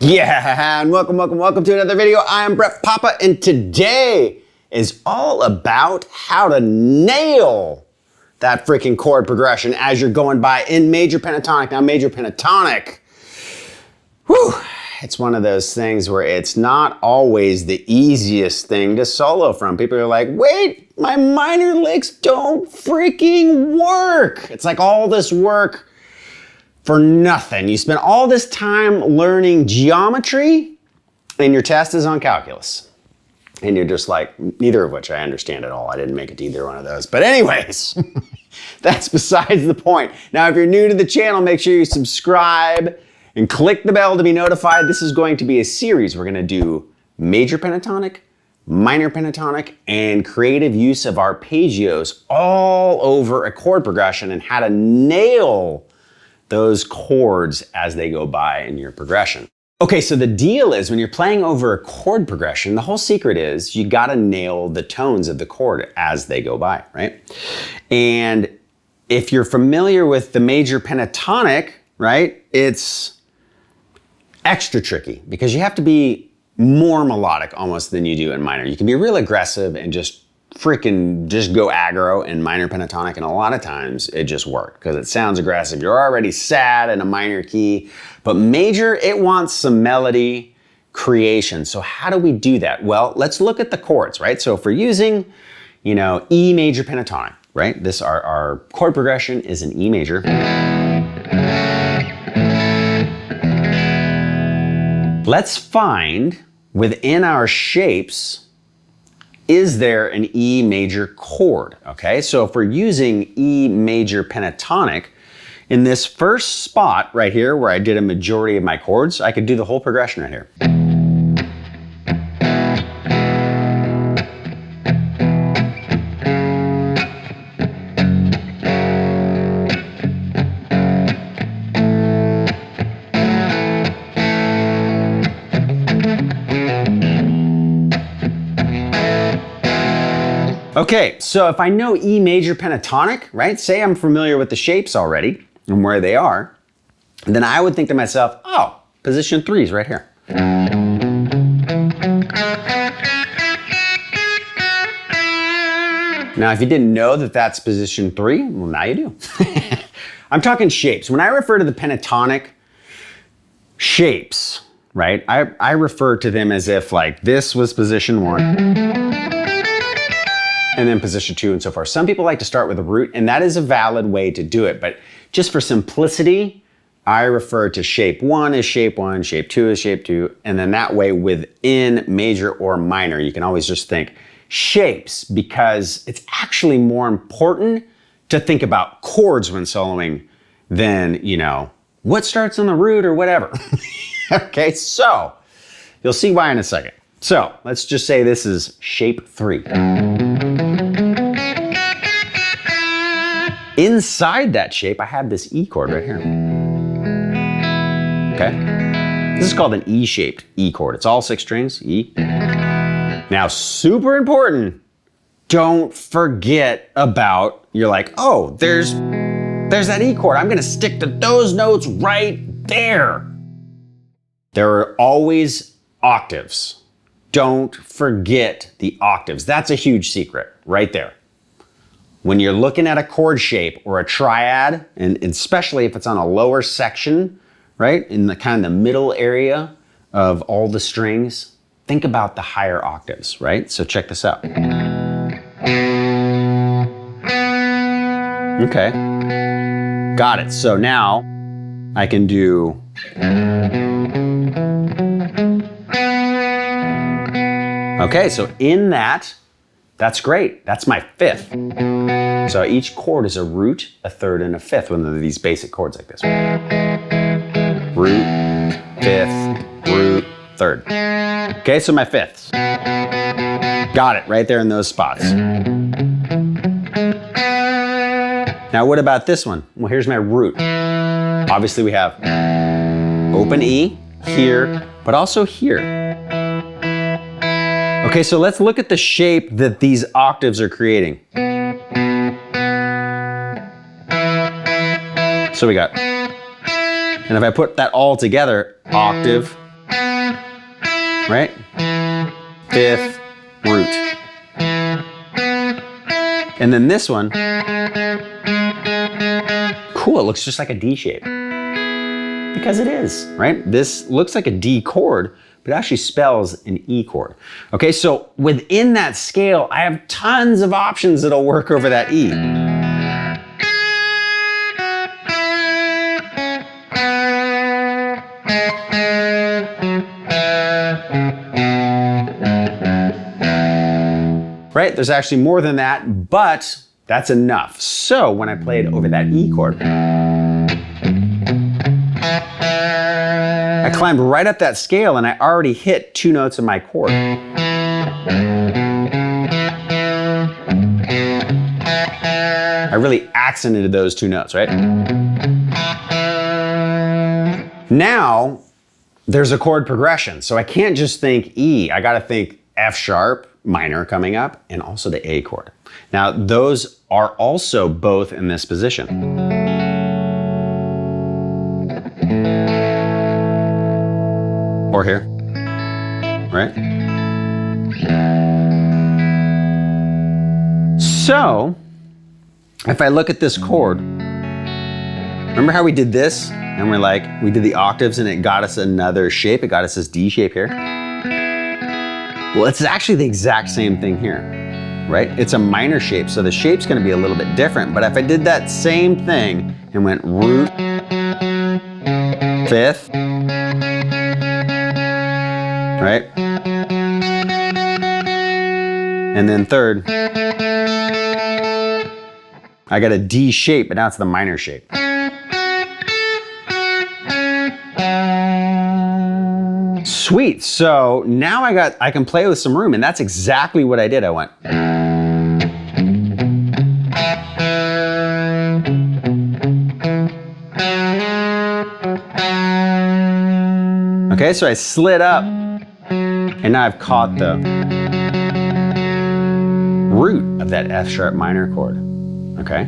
Yeah, and welcome to another video. I'm Brett Papa, and today is all about how to nail that freaking chord progression as you're going by in major pentatonic. Now, major pentatonic, whew, it's one of those things where it's not always the easiest thing to solo from. People are like, wait, my minor licks don't freaking work. It's like all this work for nothing. You spend all this time learning geometry and your test is on calculus. And you're just like, neither of which I understand at all. I didn't make it to either one of those. But anyways, that's besides the point. Now, if you're new to the channel, make sure you subscribe and click the bell to be notified. This is going to be a series. We're gonna do major pentatonic, minor pentatonic, and creative use of arpeggios all over a chord progression and how to nail those chords as they go by in your progression. Okay, so the deal is when you're playing over a chord progression, the whole secret is you gotta nail the tones of the chord as they go by, right? And if you're familiar with the major pentatonic, right, it's extra tricky because you have to be more melodic almost than you do in minor. You can be real aggressive and just go aggro in minor pentatonic, and a lot of times it just worked because it sounds aggressive. You're already sad in a minor key, but major, it wants some melody creation. So how do we do that? Well, let's look at the chords, right? So if we're using, E major pentatonic, right? This, our chord progression is an E major. Let's find within our shapes, is there an E major chord, okay? So if we're using E major pentatonic, in this first spot right here where I did a majority of my chords, I could do the whole progression right here. Okay, so if I know E major pentatonic, right? Say I'm familiar with the shapes already and where they are, then I would think to myself, oh, position 3 is right here. Now, if you didn't know that that's position 3, well, now you do. I'm talking shapes. When I refer to the pentatonic shapes, right? I refer to them as if like this was position 1. And then position 2 and so forth. Some people like to start with a root, and that is a valid way to do it. But just for simplicity, I refer to shape 1 as shape 1, shape 2 as shape 2, and then that way within major or minor, you can always just think shapes because it's actually more important to think about chords when soloing than, what starts on the root or whatever. Okay, so you'll see why in a second. So let's just say this is shape 3. Inside that shape, I have this E chord right here. Okay? This is called an E-shaped E chord. It's all 6 strings, E. Now, super important, don't forget about, you're like, oh, there's that E chord. I'm gonna stick to those notes right there. There are always octaves. Don't forget the octaves. That's a huge secret right there. When you're looking at a chord shape or a triad, and especially if it's on a lower section, right, in the kind of the middle area of all the strings, think about the higher octaves, right? So check this out. Okay, got it. So now I can do okay, so in that's great. That's my 5th. So each chord is a root, a third, and a 5th when they're these basic chords like this. Root, 5th, root, 3rd. Okay, so my 5ths. Got it, right there in those spots. Now what about this one? Well, here's my root. Obviously we have open E here, but also here. Okay, so let's look at the shape that these octaves are creating. So we got, and if I put that all together, octave, right? Fifth, root. And then this one, cool, it looks just like a D shape. Because it is, right? This looks like a D chord, but it actually spells an E chord. Okay, so within that scale, I have tons of options that'll work over that E. Right? There's actually more than that, but that's enough. So when I played over that E chord, I climbed right up that scale and I already hit 2 notes of my chord. I really accented those 2 notes, right? Now, there's a chord progression. So I can't just think E, I gotta think F sharp, minor coming up, and also the A chord. Now, those are also both in this position. Or here, right? So, if I look at this chord, remember how we did this? And we did the octaves and it got us another shape. It got us this D shape here. Well, it's actually the exact same thing here, right? It's a minor shape, so the shape's gonna be a little bit different. But if I did that same thing and went root, fifth, right? And then third, I got a D shape, but now it's the minor shape. Sweet, so now I can play with some room, and that's exactly what I did. I went. Okay, so I slid up, and now I've caught the root of that F sharp minor chord, okay?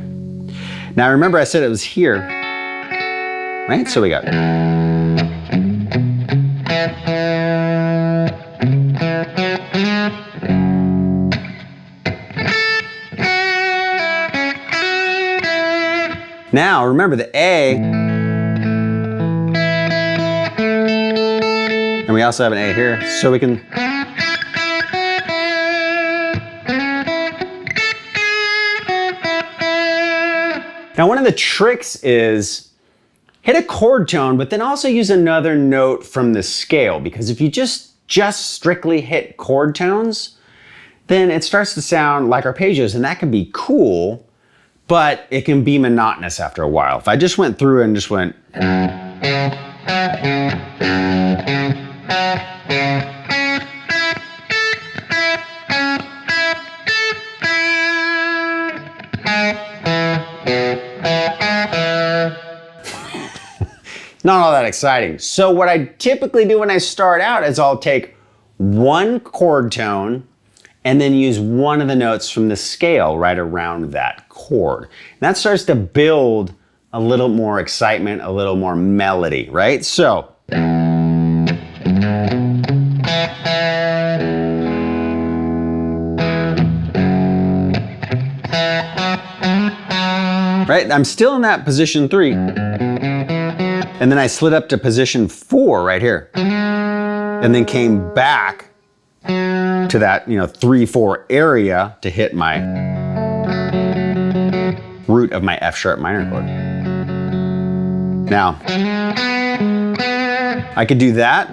Now remember I said it was here, right? So we got. Now remember the A, and we also have an A here, so we can. Now one of the tricks is hit a chord tone, but then also use another note from the scale, because if you just strictly hit chord tones, then it starts to sound like arpeggios, and that can be cool, but it can be monotonous after a while. If I just went through and just went. Not all that exciting. So what I typically do when I start out is I'll take one chord tone and then use one of the notes from the scale right around that chord. And that starts to build a little more excitement, a little more melody, right? So. Right, I'm still in that position 3. And then I slid up to position 4 right here. And then came back to that, 3-4 area to hit my root of my F sharp minor chord. Now, I could do that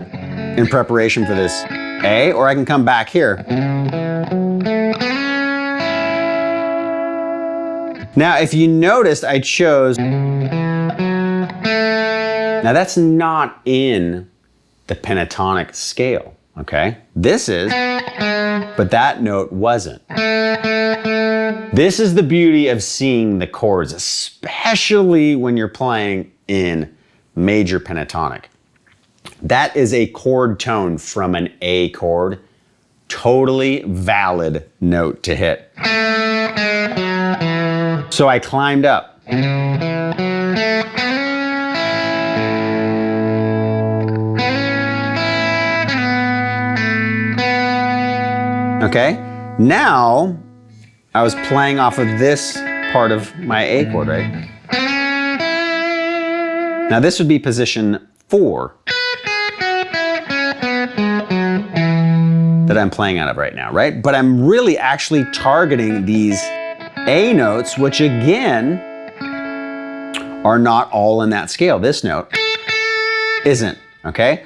in preparation for this A, or I can come back here. Now, if you noticed, I chose. Now that's not in the pentatonic scale, okay? This is, but that note wasn't. This is the beauty of seeing the chords, especially when you're playing in major pentatonic. That is a chord tone from an A chord, totally valid note to hit. So I climbed up. Okay, now I was playing off of this part of my A chord, right? Now this would be position 4 that I'm playing out of right now, right? But I'm really actually targeting these A notes, which again are not all in that scale. This note isn't, okay?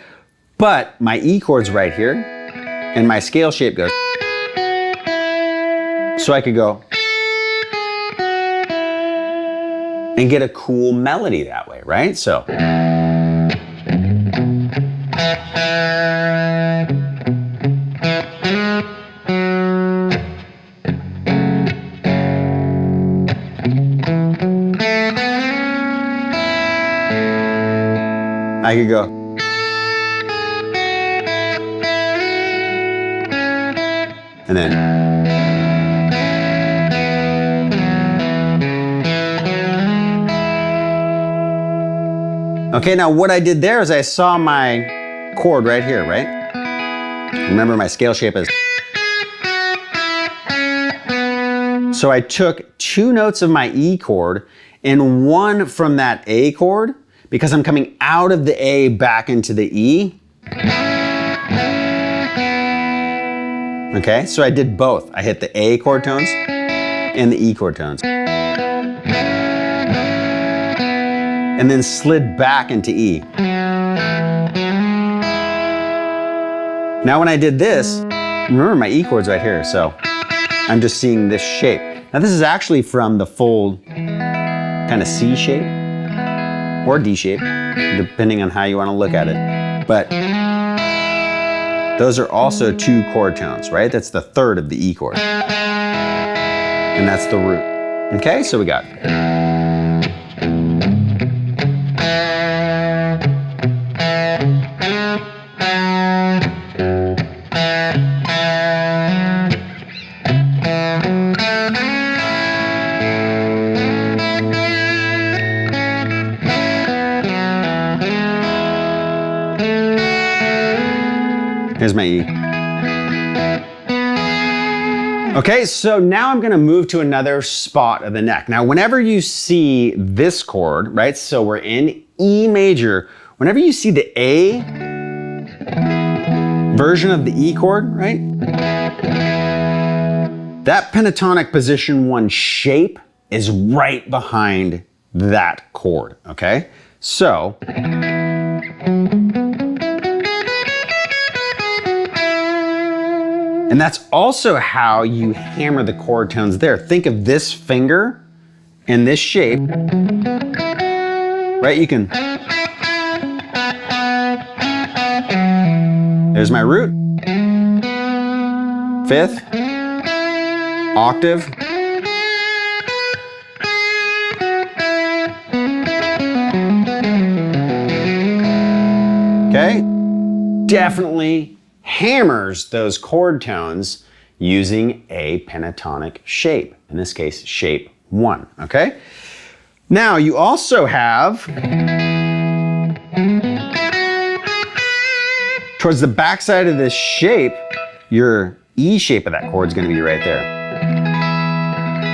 But my E chord's right here, and my scale shape goes. So I could go and get a cool melody that way, right? So. I could go. And then. Okay, now what I did there is I saw my chord right here, right? Remember my scale shape is. So I took 2 notes of my E chord and 1 from that A chord because I'm coming out of the A back into the E. Okay, so I did both. I hit the A chord tones and the E chord tones. And then slid back into E. Now when I did this, remember my E chord's right here, so I'm just seeing this shape. Now this is actually from the full kind of C shape or D shape, depending on how you want to look at it. But those are also 2 chord tones, right? That's the 3rd of the E chord. And that's the root. Okay, so we got. Here's my E. Okay, so now I'm gonna move to another spot of the neck. Now, whenever you see this chord, right, so we're in E major, whenever you see the A version of the E chord, right, that pentatonic position 1 shape is right behind that chord, okay? So, and that's also how you hammer the chord tones there. Think of this finger and this shape, right? You can. There's my root, 5th, octave, okay? Definitely hammers those chord tones using a pentatonic shape. In this case, shape 1, okay? Now you also have, towards the backside of this shape, your E shape of that chord is going to be right there.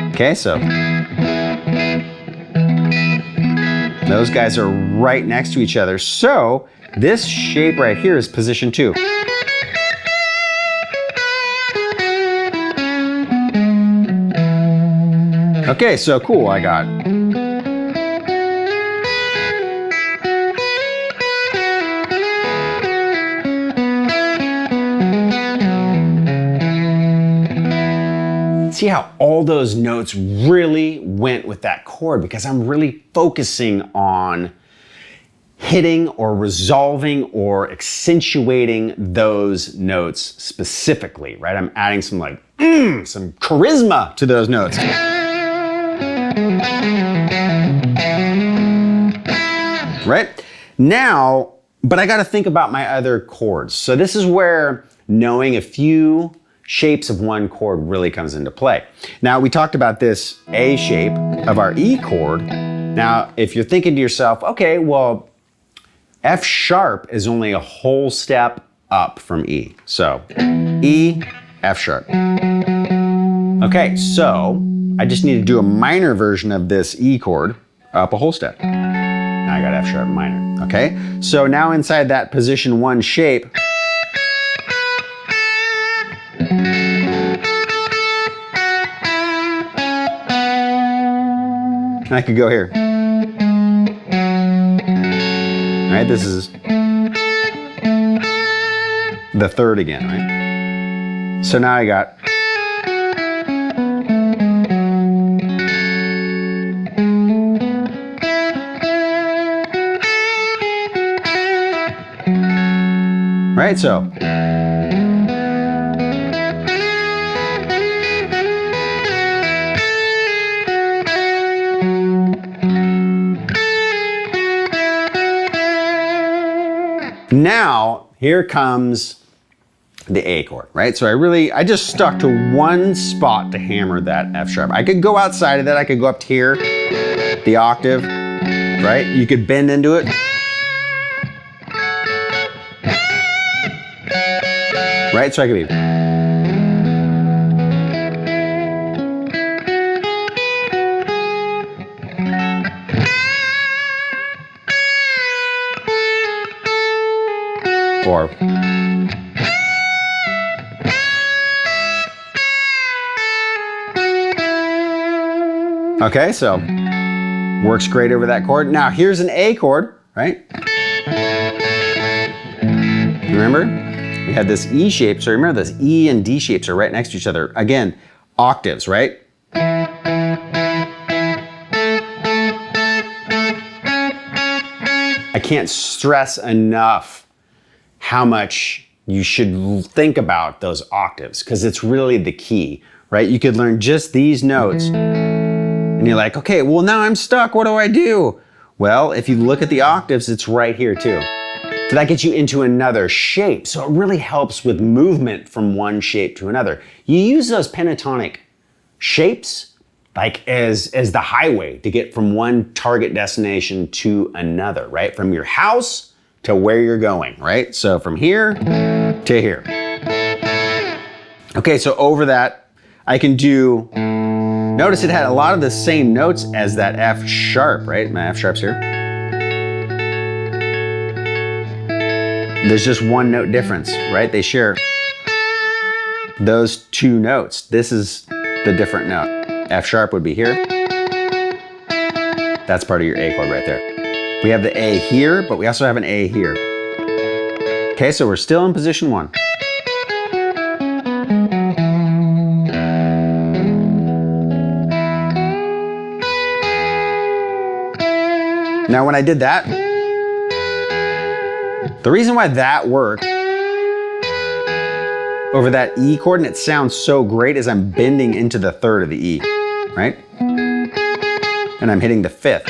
Okay, so those guys are right next to each other. So this shape right here is position 2. Okay, so cool, I got. See how all those notes really went with that chord because I'm really focusing on hitting or resolving or accentuating those notes specifically, right? I'm adding some like, some charisma to those notes. Right? Now, but I got to think about my other chords. So this is where knowing a few shapes of one chord really comes into play. Now, we talked about this A shape of our E chord. Now, if you're thinking to yourself, okay, well, F sharp is only a whole step up from E. So E, F sharp. Okay, so I just need to do a minor version of this E chord up a whole step. Now I got F sharp minor, okay? So now inside that position 1 shape, I could go here. All right, this is the 3rd again, right? So now I got right, so now here comes the A chord, right? So I just stuck to one spot to hammer that F sharp. I could go outside of that. I could go up to here, the octave, right? You could bend into it. Right, so I could be. Or. Okay, so works great over that chord. Now here's an A chord, right? Remember? We had this E shape, so remember this E and D shapes are right next to each other. Again, octaves, right? I can't stress enough how much you should think about those octaves, because it's really the key, right? You could learn just these notes and you're like, okay, well now I'm stuck, what do I do? Well, if you look at the octaves, it's right here too. So that gets you into another shape. So it really helps with movement from one shape to another. You use those pentatonic shapes like as the highway to get from one target destination to another, right? From your house to where you're going, right? So from here to here. Okay, so over that, I can do, notice it had a lot of the same notes as that F sharp, right? My F sharp's here. There's just one note difference, right? They share those two notes. This is the different note. F sharp would be here. That's part of your A chord right there. We have the A here, but we also have an A here. Okay, so we're still in position 1. Now when I did that, the reason why that worked over that E chord and it sounds so great is I'm bending into the 3rd of the E, right? And I'm hitting the 5th.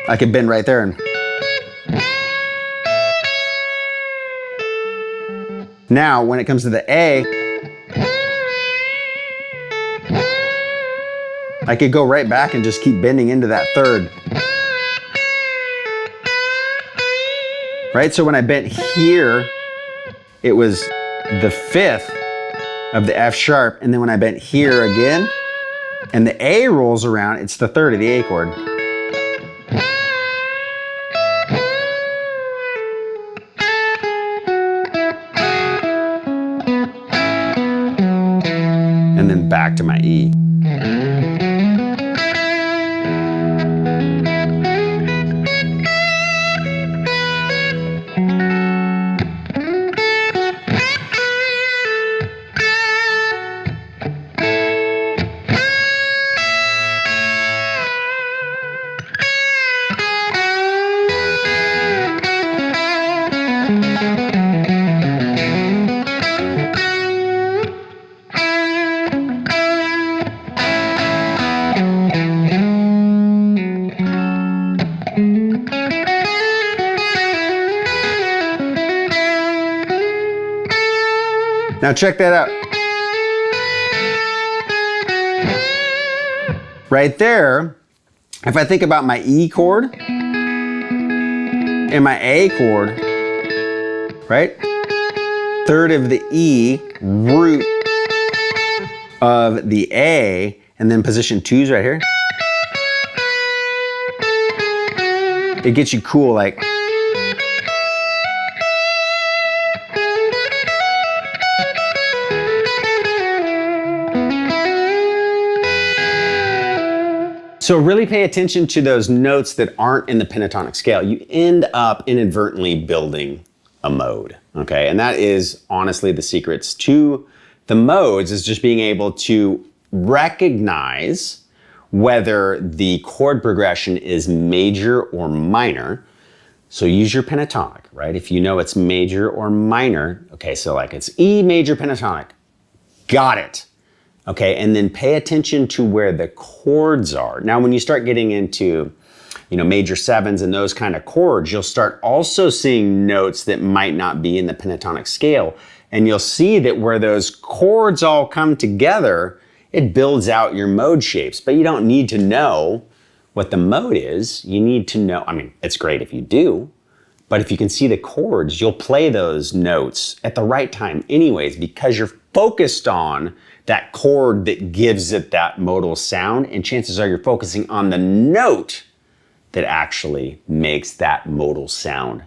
I could bend right there and now when it comes to the A, I could go right back and just keep bending into that 3rd. Right, so when I bent here, it was the 5th of the F sharp, and then when I bent here again, and the A rolls around, it's the 3rd of the A chord. And then back to my E. Now check that out. Right there, if I think about my E chord and my A chord, right? Third of the E, root of the A, and then position 2's right here. It gets you cool, like. So really pay attention to those notes that aren't in the pentatonic scale. You end up inadvertently building a mode, okay? And that is honestly the secrets to the modes, is just being able to recognize whether the chord progression is major or minor. So use your pentatonic, right? If you know it's major or minor, okay, so like it's E major pentatonic, got it. Okay, and then pay attention to where the chords are. Now, when you start getting into, major sevens and those kind of chords, you'll start also seeing notes that might not be in the pentatonic scale. And you'll see that where those chords all come together, it builds out your mode shapes. But you don't need to know what the mode is. You need to know, it's great if you do, but if you can see the chords, you'll play those notes at the right time anyways, because you're focused on that chord that gives it that modal sound, and chances are you're focusing on the note that actually makes that modal sound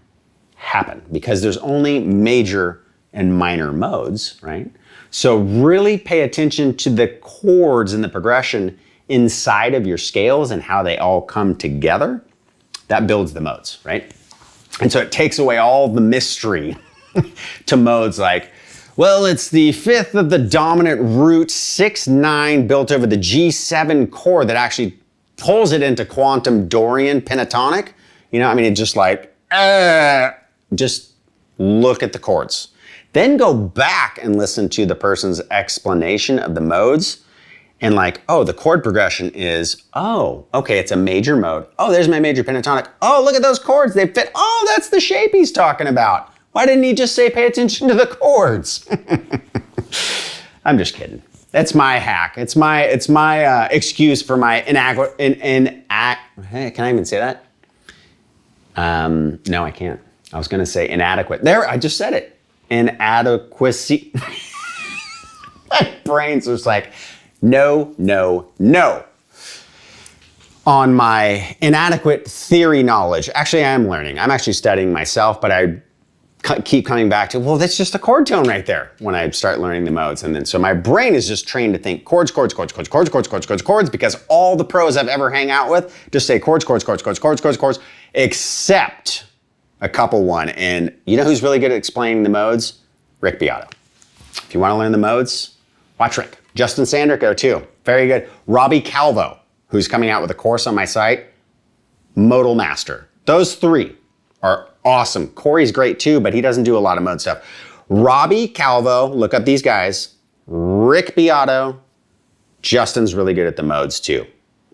happen, because there's only major and minor modes, right? So really pay attention to the chords and the progression inside of your scales and how they all come together. That builds the modes, right? And so it takes away all the mystery to modes like, well, it's the fifth of the dominant root 6/9 built over the G7 chord that actually pulls it into quantum Dorian pentatonic. It just like, just look at the chords. Then go back and listen to the person's explanation of the modes and like, oh, the chord progression is, oh, okay, it's a major mode. Oh, there's my major pentatonic. Oh, look at those chords, they fit. Oh, that's the shape he's talking about. Why didn't he just say pay attention to the chords? I'm just kidding. That's my hack. It's my excuse for my inadequate. Hey, can I even say that? No, I can't. I was going to say inadequate. There, I just said it. Inadequacy. My brain's just like, no, no, no. On my inadequate theory knowledge. Actually, I am learning. I'm actually studying myself, but I keep coming back to, well, that's just a chord tone right there when I start learning the modes. And then so my brain is just trained to think chords, chords, chords, chords, chords, chords, chords, chords, chords, because all the pros I've ever hang out with just say chords, chords, chords, chords, chords, chords, chords, except a couple one. And you know who's really good at explaining the modes? Rick Beato. If you want to learn the modes, watch Rick. Justin Sandrico too. Very good. Robbie Calvo, who's coming out with a course on my site, modal master. Those three are awesome. Corey's great too, but he doesn't do a lot of mode stuff. Robbie Calvo, look up these guys. Rick Beato, Justin's really good at the modes too.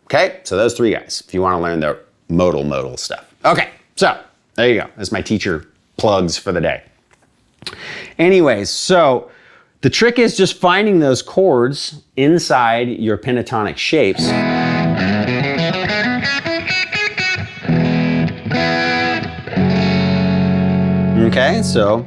Okay, so those three guys, if you want to learn the modal stuff. Okay, so there you go. That's my teacher plugs for the day. Anyways, so the trick is just finding those chords inside your pentatonic shapes. Okay, so.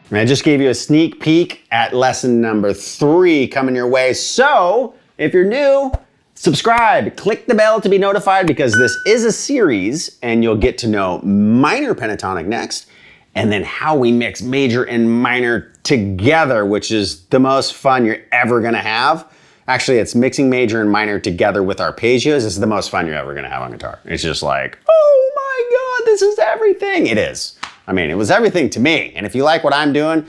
And I just gave you a sneak peek at lesson number 3 coming your way. So if you're new, subscribe, click the bell to be notified, because this is a series and you'll get to know minor pentatonic next, and then how we mix major and minor together, which is the most fun you're ever gonna have. Actually, it's mixing major and minor together with arpeggios. This is the most fun you're ever gonna have on guitar. It's just like, oh my God, this is everything. It is. I mean, it was everything to me. And if you like what I'm doing,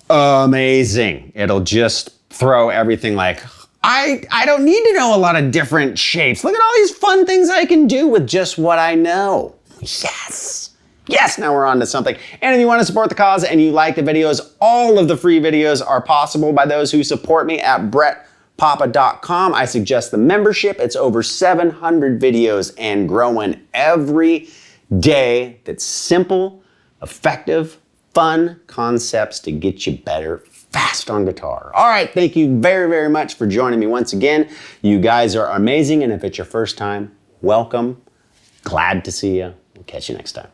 amazing. It'll just throw everything like, I don't need to know a lot of different shapes. Look at all these fun things I can do with just what I know. Yes. Yes, now we're on to something. And if you want to support the cause and you like the videos, all of the free videos are possible by those who support me at brettpapa.com. I suggest the membership. It's over 700 videos and growing every day. That's simple, effective, fun concepts to get you better fast on guitar. All right, thank you very, very much for joining me once again. You guys are amazing, and if it's your first time, welcome. Glad to see you. We'll catch you next time.